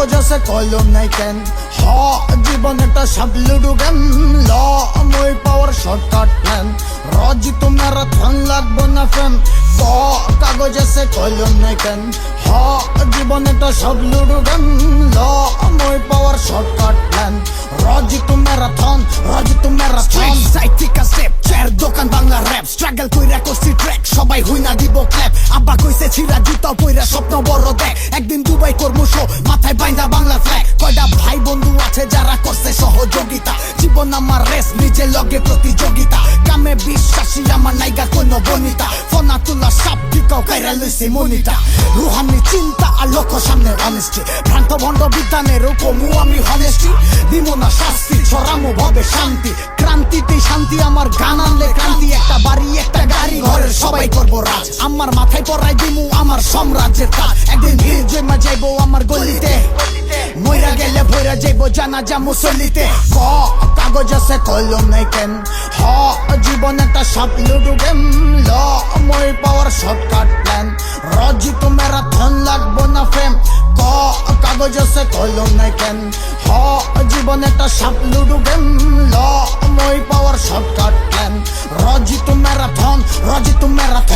কাগজ আছে কলম নাই কেন হ জীবন একটা সব লুডু গেম ল মই power shortcut plan Rajit marathon লাগবো না ফ্যান ক কাগজ আছে কলম নাই কেন হ জীবন একটা সব লুডু গেম ল মই power shortcut plan Rajit marathon sciatica step chair দোকান বাংলা র‍্যাপ স্ট্রাগল কইরা করছি ট্র্যাক সবাই হুইনা দিব ক্ল্যাপ আব্বা কইছে ছিড়া জুতা পইরা স্বপ্ন বড় দেখ একদিন দুবাই করমু শো মাথায় বাইন্দা বাংলা ফ্ল্যাগ কয়টা ভাই বন্ধু আছে যারা করছে সহযোগিতা জীবন আমার রেস নিজে লগে প্রতিযোগিতা কামে বিশ্বাসী আমার নাইগা কোনো বনিতা ফোনা তুলা সাপ টিকাও কাইরা লইছি মনিটা রুহানি চিন্তা আর লক্ষ্য সামনে অনেস্টি ভ্রান্ত ভণ্ড বিজ্ঞানেরও কমু আমি হনেস্টি দিমো না শাস্তি ছড়ামো ভাবে শান্তি ক্রান্তিতে শান্তি আমার গান আনলে ক্রান্তি একটা বাড়ি একটা গাড়ি ঘরের সবাই করবো রাজ আমার মাথায় পড়াই দিমু আমার সাম্রাজ্যের কাজ একদিন ভিড় জমা যাইবো আমার গলিতে মইরা গেলে ভইরা যাইবো জানাজা মুসল্লিতে ক কাগজ আছে কলম নাই কেন হ জীবন একটা সব লুডু গেম ল মই power shortcut plan Rajit marathon লাগবো না ফেম ক কাগজ আছে কলম নাই কেন হ জীবন একটা সব লুডু গেম ল মই power shortcut plan Rajit marathon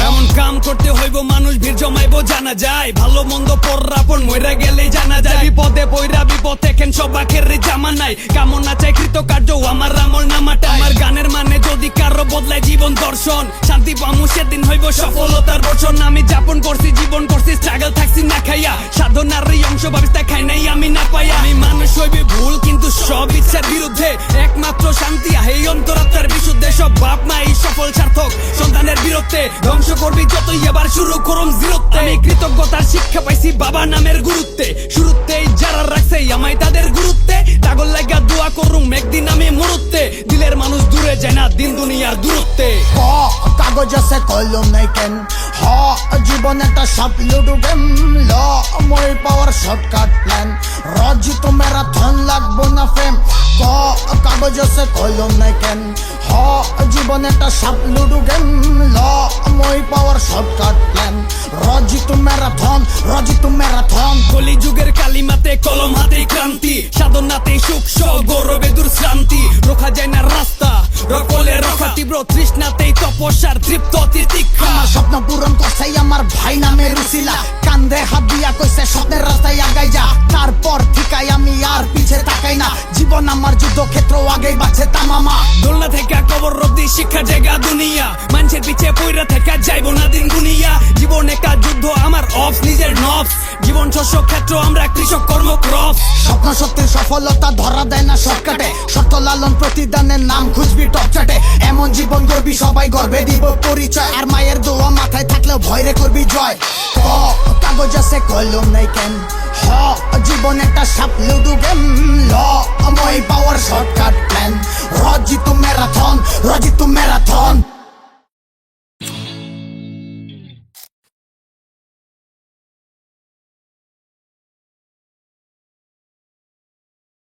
এমন কাম করতে হইব মানুষ ভিড় জমাইবো জানা যায় ভালো মন্দ পররাপন মইরা গেলে জানা যায় বিপদে পইরা বিপদ দেখেন সবাকের জামা নাই কামনা চাই কৃতকার্য আমার আমল নামাটা আমার গানের মানে যদি কারো বদলায় জীবন দর্শন শান্তি পামু সেদিন হইব সফলতার বর্ষণ আমি যাপন করছি জীবন করছি স্ট্রাগল থাকছি না খাইয়া সাধনার এই অংশ ভাবিস্তা খাই নাই আমি না পাইয়া আমি মানুষ হইবে ভুল কিন্তু সব ইচ্ছার বিরুদ্ধে একমাত্র শান্তি এই অন্তরাত্মার বিশুদ্ধে সব বাপ মা এই সফল সার্থক সন্তানের বিরুদ্ধে ধ্বংস করবি যতই এবার শুরু করুম জিরোতে আমি কৃতজ্ঞতার শিক্ষা পাইছি বাবা নামের গুরুত্বে শুরুতেই যারা রাখছে আমায় তাদের গুরুত্বে তাগল লাগা দোয়া করুম একদিন আমি মুরুত্তে দিলের মানুষ দূরে যায় না দিন দুনিয়ার দূরত্বে ক কাগজ আছে কলম নাই কেন হ জীবন একটা সব লুডু গেম ল মই power shortcut plan Rajit marathon লাগবো না ফেম ক কাগজ আছে কলম নাই কেন হ জীবন একটা সব লুডু গেম ল মই power shortcut plan Rajit marathon কলি যুগের কালিমাতে কলম হাতে ক্রান্তি সাধনাতে সুখ সহ গৌরবে দূর শ্রান্তি রোখা যায় না রাস্তা রকলে রক্ষা তীব্র তৃষ্ণাতেই তপস্যার তৃপ্ত তিতিক্ষা আমার স্বপ্ন পূরণ করছে আমার ভাই নামের রুসিলা কান্দে হাত দিয়া কইছে স্বপ্নের রাস্তায় আগাই যা তারপর ঠিকাই আমি আর পিছে তাকাই না জীবন আমার যুদ্ধক্ষেত্র আগেই বাঁচে তামামা দোলনা থেকে কবর রব্দি শিক্ষা জায়গা দুনিয়া মানুষের পিছে পইরা থেকে যাইবো না দিন গুনিয়া জীবন একা যুদ্ধ আমার অফ নিজের নফস জীবন শস্য ক্ষেত্র আমরা কৃষক কর্ম ক্রপ স্বপ্ন সত্যির সফলতা ধরা দেয় না শর্টকাটে সত্য লালন প্রতিদানের নাম খুঁজবি টপ চাটে এমন জীবন গর্বি সবাই গর্বে দিব পরিচয় আর মায়ের দোয়া মাথায় থাকলেও ভয়রে করবি জয় ক কাগজ আছে কলম নাই কেন হ জীবন একটা সাপ লুডু গেম ল মই power shortcut plan Rajit marathon